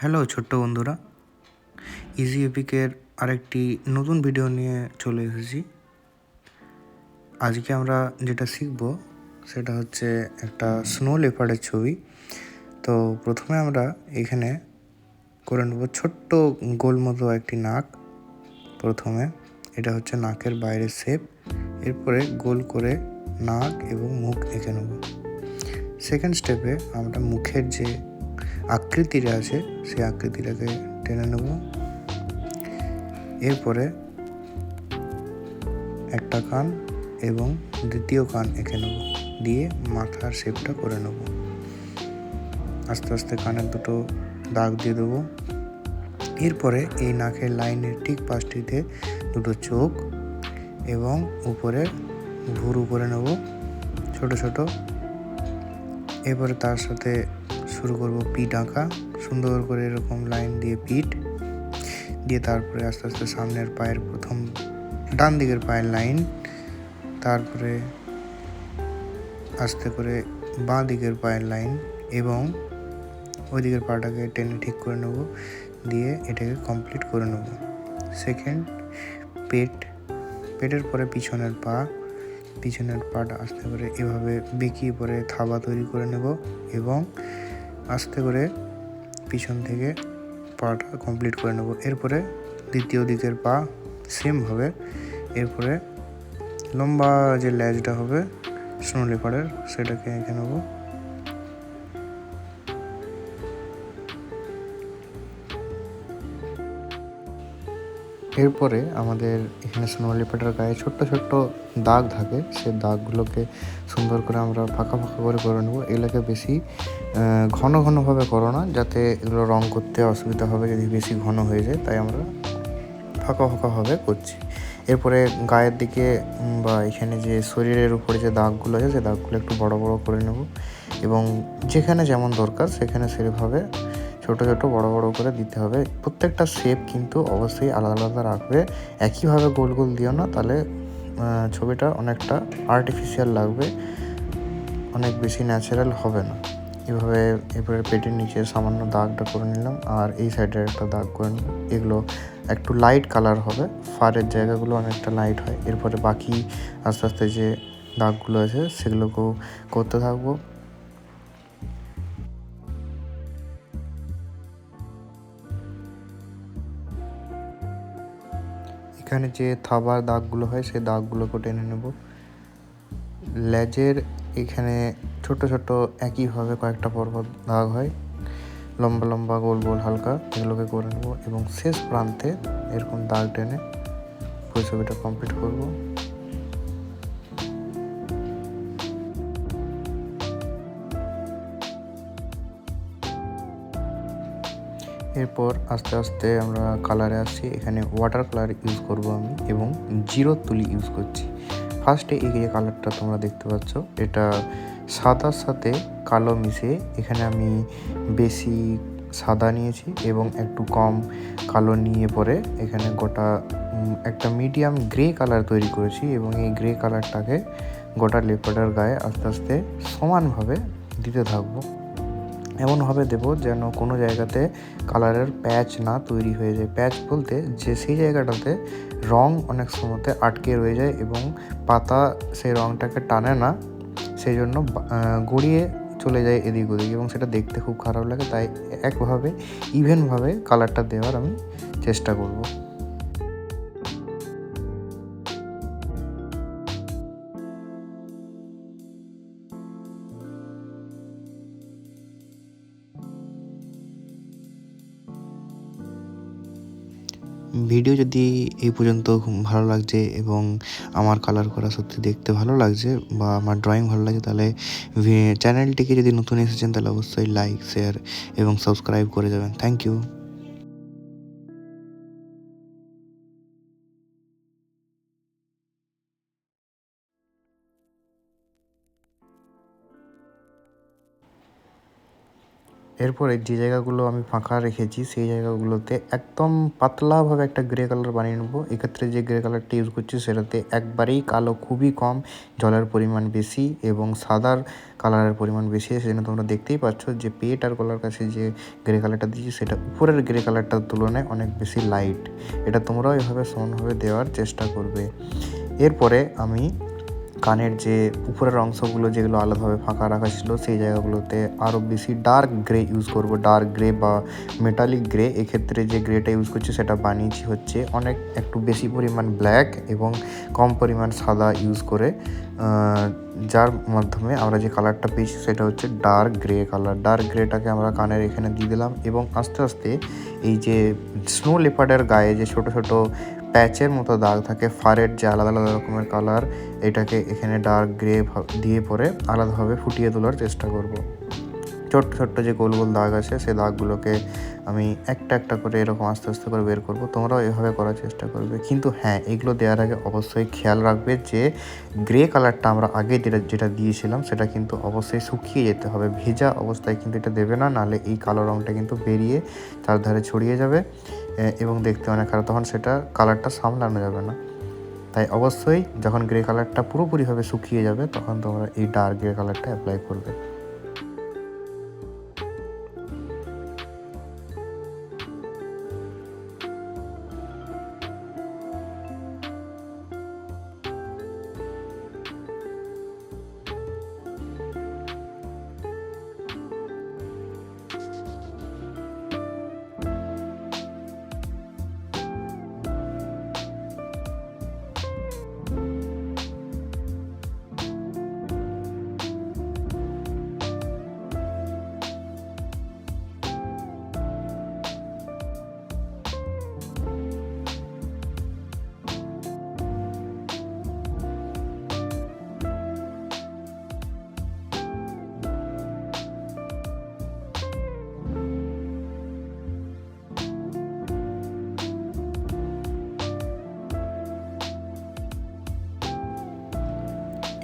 Hello ছোট্ট বন্ধুরা, easy এপিকের আরেকটি নতুন ভিডিও নিয়ে চলে এসেছি। আজকে আমরা যেটা শিখব সেটা হচ্ছে একটা স্নো লেপার্ডের ছবি। তো প্রথমে আমরা এখানে করে নেব ছোট্ট গোল মতো একটি নাক। প্রথমে এটা হচ্ছে নাকের বাইরের শেপ, এরপরে গোল করে নাক এবং মুখ এঁকে নেব। সেকেন্ড স্টেপে আমরা মুখের যে আকৃতিটা আছে সেই আকৃতিটাকে টেনে নেব। এরপরে একটা কান এবং দ্বিতীয় কান এঁকে নেব, দিয়ে মাথার শেপটা করে নেব। আস্তে আস্তে কানের দুটো দাগ দিয়ে দেবো। এরপরে এই নাকের লাইনের ঠিক পাশটিতে দুটো চোখ এবং উপরে ভুরু করে নেব ছোট ছোট। এরপরে তার সাথে শুরু করব পিঠ আঁকা, সুন্দর করে এরকম লাইন দিয়ে পিঠ দিয়ে, তারপরে আস্তে আস্তে সামনের পায়ের প্রথম ডান দিকের পায়ের লাইন, তারপরে আস্তে করে বাঁ দিকের পায়ের লাইন এবং ওই দিকের পাটাকে টেনে ঠিক করে নেব, দিয়ে এটাকে কমপ্লিট করে নেব। সেকেন্ড পেটের পরে পিছনের পাটা আস্তে করে এভাবে বেঁকিয়ে পরে থাবা তৈরি করে নেব এবং আস্তে করে পিছন থেকে পাটা কমপ্লিট করে নেব। এরপরে দ্বিতীয় দিকের পা সেমভাবে, এরপরে লম্বা যে লেজটা হবে স্নো লেপার্ডের সেটাকে এঁকে নেব। এরপরে আমাদের এখানে স্নো লেপার্ডের গায়ে ছোট্ট ছোট্ট দাগ থাকে, সেই দাগগুলোকে সুন্দর করে আমরা ফাঁকা ফাঁকা করে নেব। এগুলোকে বেশি ঘনভাবে করো না, যাতে এগুলো রং করতে অসুবিধা হবে যদি বেশি ঘন হয়ে যায়, তাই আমরা ফাঁকাভাবে করছি। এরপরে গায়ের দিকে বা এখানে যে শরীরের উপরে যে দাগগুলো আছে সেই দাগগুলো একটু বড় বড় করে নেব এবং যেখানে যেমন দরকার সেখানে সেভাবে ছোট ছোট বড় বড় করে দিতে হবে। প্রত্যেকটা শেপ কিন্তু অবশ্যই আলাদা আলাদা রাখবে, একইভাবে গোল গোল দিও না, তাহলে ছবিটা অনেকটা আর্টিফিশিয়াল লাগবে, অনেক বেশি ন্যাচারাল হবে না। এরপরে পেটের নিচে সামান্য দাগটা করে নিলাম আর এই সাইডের একটা দাগ করে নিলাম। এগুলো একটু লাইট কালার হবে, ফারের জায়গাগুলো অনেকটা লাইট হয়। এরপরে বাকি আস্তে আস্তে যে দাগগুলো আছে সেগুলোকেও করতে থাকবো। এখানে যে থাবার দাগগুলো হয় সেই দাগগুলোকে টেনে নেব। লেজের এখানে ছোট ছোট একইভাবে কয়েকটা পর্বত দাগ হয়, লম্বা লম্বা গোল গোল হালকা, এগুলোকে করে নেব এবং শেষ প্রান্তে এরকম দাগ টেনে পুরো ছবিটা কমপ্লিট করব। এরপর আস্তে আস্তে আমরা কালারে আসছি। এখানে ওয়াটার কালার ইউজ করব আমি এবং জিরোর তুলি ইউজ করছি। ফার্স্টে এই যে কালারটা তোমরা দেখতে পাচ্ছ, এটা সাদার সাথে কালো মিশে, এখানে আমি বেশি সাদা নিয়েছি এবং একটু কম কালো নিয়ে পরে এখানে গোটা একটা মিডিয়াম গ্রে কালার তৈরি করেছি এবং এই গ্রে কালারটাকে গোটা লেপার্ডের গায়ে আস্তে আস্তে সমানভাবে দিতে থাকবো। এমনভাবে দেবো যেন কোনো জায়গাতে কালারের প্যাচ না তৈরি হয়ে যায়। প্যাচ বলতে যে সেই জায়গাটাতে রং অনেক সময়তে আটকে রয়ে যায় এবং পাতা সেই রংটাকে টানে না, সেই জন্য গড়িয়ে চলে যায় এদিক ওদিক এবং সেটা দেখতে খুব খারাপ লাগে। তাই একভাবে ইভেনভাবে কালারটা দেওয়ার আমি চেষ্টা করব। ভিডিও যদি এই পর্যন্ত ভালো লাগছে এবং আমার কালার করা সত্যি দেখতে ভালো লাগছে বা আমার ড্রয়িং ভালো লাগছে, তাহলে চ্যানেলটিকে যদি নতুন এসেছেন তাহলে অবশ্যই লাইক, শেয়ার এবং সাবস্ক্রাইব করে যাবেন। Thank you. এরপরে যে জায়গাগুলো আমি ফাঁকা রেখেছি সেই জায়গাগুলোতে একদম পাতলাভাবে একটা গ্রে কালার বানিয়ে নেবো। এক্ষেত্রে যে গ্রে কালারটা ইউজ করছি সেটাতে একবারেই কালো খুবই কম, জলের পরিমাণ বেশি এবং সাদার কালারের পরিমাণ বেশি। সেজন্য তোমরা দেখতেই পাচ্ছ যে পেট আর গলার কাছে যে গ্রে কালারটা দিয়েছি সেটা উপরের গ্রে কালারটার তুলনায় অনেক বেশি লাইট। এটা তোমরাও এভাবে সমানভাবে দেওয়ার চেষ্টা করবে। এরপরে আমি কানের যে উপরের অংশগুলো যেগুলো আলাদাভাবে ফাঁকা রাখা ছিল সেই জায়গাগুলোতে আরও বেশি ডার্ক গ্রে ইউজ করব, ডার্ক গ্রে বা মেটালিক গ্রে। এক্ষেত্রে যে গ্রেটা ইউজ করছি সেটা বানিয়েছি হচ্ছে একটু বেশি পরিমাণ ব্ল্যাক এবং কম পরিমাণ সাদা ইউজ করে, যার মাধ্যমে আমরা যে কালারটা পেয়েছি সেটা হচ্ছে ডার্ক গ্রে কালার। ডার্ক গ্রেটাকে আমরা কানের এখানে দিয়ে দিলাম এবং আস্তে আস্তে এই যে স্নো লেপার্ডের গায়ে যে ছোট ছোট প্যাচের মতো দাগ থাকে, ফারের যে আলাদা আলাদা রকমের কালার, এটাকে এখানে ডার্ক গ্রে দিয়ে পরে আলাদাভাবে ফুটিয়ে তোলার চেষ্টা করব। ছোট্ট ছোট্ট যে গোল গোল দাগ আছে সেই দাগগুলোকে আমি একটা একটা করে এরকম আস্তে আস্তে করে বের করব। তোমরাও এভাবে করার চেষ্টা করবে। কিন্তু হ্যাঁ, এগুলো দেওয়ার আগে অবশ্যই খেয়াল রাখবে যে গ্রে কালারটা আমরা আগে যেটা দিয়েছিলাম সেটা কিন্তু অবশ্যই শুকিয়ে যেতে হবে। ভেজা অবস্থায় কিন্তু এটা দেবে না, নাহলে এই কালো রঙটা কিন্তু বেরিয়ে চারধারে ছড়িয়ে যাবে এবং দেখতে অনেক খারাপ, তখন সেটা কালারটা সামলানো যাবে না। তাই অবশ্যই যখন গ্রে কালারটা পুরোপুরিভাবে শুকিয়ে যাবে তখন তোমরা এই ডার্ক গ্রে কালারটা অ্যাপ্লাই করবে।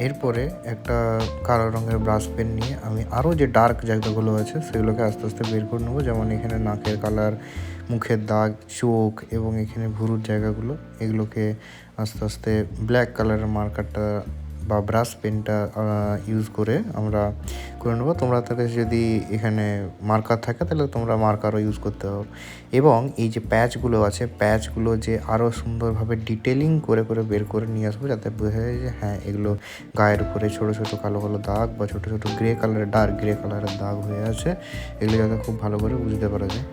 এরপরে একটা কালো রঙের ব্রাশ পেন নিয়ে আমি আরও যে ডার্ক জায়গাগুলো আছে সেগুলোকে আস্তে আস্তে বের করে নেবো। যেমন এখানে নাকের কালার, মুখের দাগ, চোখ এবং এখানে ভুরুর জায়গাগুলো, এগুলোকে আস্তে আস্তে ব্ল্যাক কালারের মার্কারটা বা ব্রাশ পেনটা ইউজ করে আমরা করে নেবো। তোমরা তাদের যদি এখানে মার্কার থাকে তাহলে তোমরা মার্কারও ইউজ করতে পারো। এবং এই যে প্যাচগুলো আছে, প্যাচগুলো যে আরও সুন্দরভাবে ডিটেলিং করে করে বের করে নিয়ে আসবো, যাতে বোঝা যায় যে হ্যাঁ এগুলো গায়ের উপরে ছোটো ছোটো কালো কালো দাগ বা ছোটো ছোটো গ্রে কালারের, ডার্ক গ্রে কালারের দাগ হয়ে আছে, এগুলো যাতে খুব ভালো করে বুঝতে পারা যায়।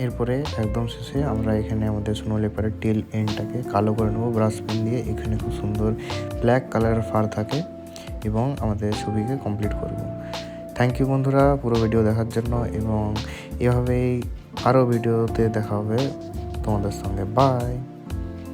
এরপরে একদম শেষে আমরা এখানে আমাদের স্নো লেপারের টেল এন্ডটাকে কালো করে নেবো ব্রাশ পেন দিয়ে। এখানে খুব সুন্দর ব্ল্যাক কালারের ফার থাকে এবং আমাদের ছবিকে কমপ্লিট করব। থ্যাংক ইউ বন্ধুরা পুরো ভিডিও দেখার জন্য, এবং এভাবেই আরও ভিডিওতে দেখা হবে তোমাদের সঙ্গে। বাই।